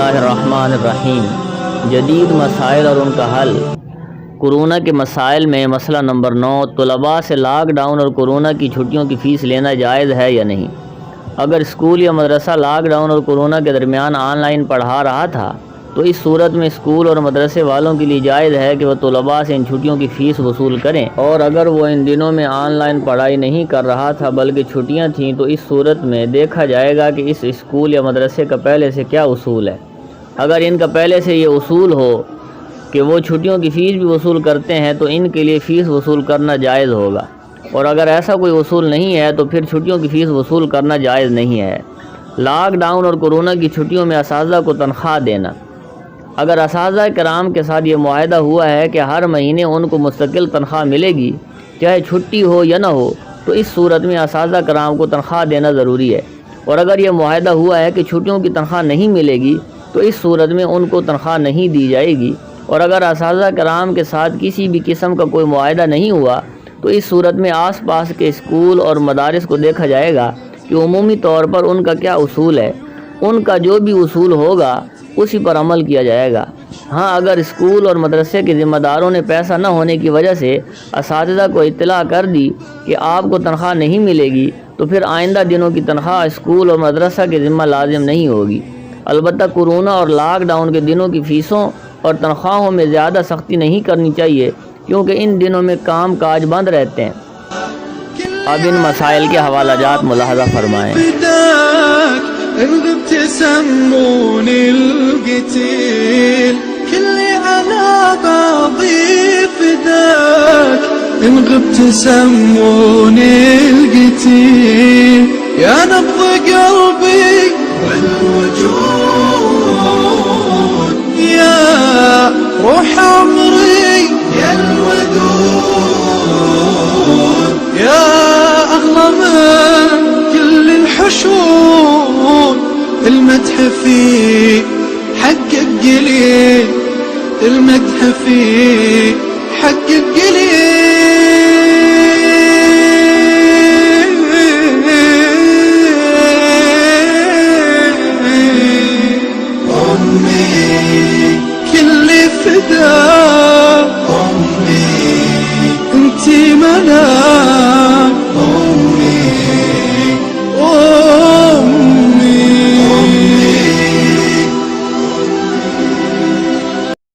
اللہ الرحمن الرحیم۔ جدید مسائل اور ان کا حل۔ کورونا کے مسائل میں مسئلہ نمبر 9، طلباء سے لاک ڈاؤن اور کورونا کی چھٹیوں کی فیس لینا جائز ہے یا نہیں۔ اگر اسکول یا مدرسہ لاک ڈاؤن اور کورونا کے درمیان آن لائن پڑھا رہا تھا تو اس صورت میں اسکول اور مدرسے والوں کے لیے جائز ہے کہ وہ طلباء سے ان چھٹیوں کی فیس وصول کریں، اور اگر وہ ان دنوں میں آن لائن پڑھائی نہیں کر رہا تھا بلکہ چھٹیاں تھیں تو اس صورت میں دیکھا جائے گا کہ اس اسکول یا مدرسے کا پہلے سے کیا اصول ہے۔ اگر ان کا پہلے سے یہ اصول ہو کہ وہ چھٹیوں کی فیس بھی وصول کرتے ہیں تو ان کے لیے فیس وصول کرنا جائز ہوگا، اور اگر ایسا کوئی اصول نہیں ہے تو پھر چھٹیوں کی فیس وصول کرنا جائز نہیں ہے۔ لاک ڈاؤن اور کورونا کی چھٹیوں میں اساتذہ کو تنخواہ دینا۔ اگر اساتذہ کرام کے ساتھ یہ معاہدہ ہوا ہے کہ ہر مہینے ان کو مستقل تنخواہ ملے گی چاہے چھٹی ہو یا نہ ہو، تو اس صورت میں اساتذہ کرام کو تنخواہ دینا ضروری ہے، اور اگر یہ معاہدہ ہوا ہے کہ چھٹیوں کی تنخواہ نہیں ملے گی تو اس صورت میں ان کو تنخواہ نہیں دی جائے گی، اور اگر اساتذہ کرام کے ساتھ کسی بھی قسم کا کوئی معاہدہ نہیں ہوا تو اس صورت میں آس پاس کے اسکول اور مدارس کو دیکھا جائے گا کہ عمومی طور پر ان کا کیا اصول ہے، ان کا جو بھی اصول ہوگا اسی پر عمل کیا جائے گا۔ ہاں، اگر اسکول اور مدرسے کے ذمہ داروں نے پیسہ نہ ہونے کی وجہ سے اساتذہ کو اطلاع کر دی کہ آپ کو تنخواہ نہیں ملے گی تو پھر آئندہ دنوں کی تنخواہ اسکول اور مدرسہ کے ذمہ لازم نہیں ہوگی۔ البتہ کورونا اور لاک ڈاؤن کے دنوں کی فیسوں اور تنخواہوں میں زیادہ سختی نہیں کرنی چاہیے کیونکہ ان دنوں میں کام کاج بند رہتے ہیں۔ اب ان مسائل کے حوالہ جات ملاحظہ فرمائیں۔ إن غبت سموني القتيل كلي على بعضي فداك إن غبت سموني القتيل يا نبض قلبي والوجود يا روح عمري يا الودود يا أغلى من كل الحشود المدح فيه حقك قليل المدح فيه حقك قليل أمي كل فداك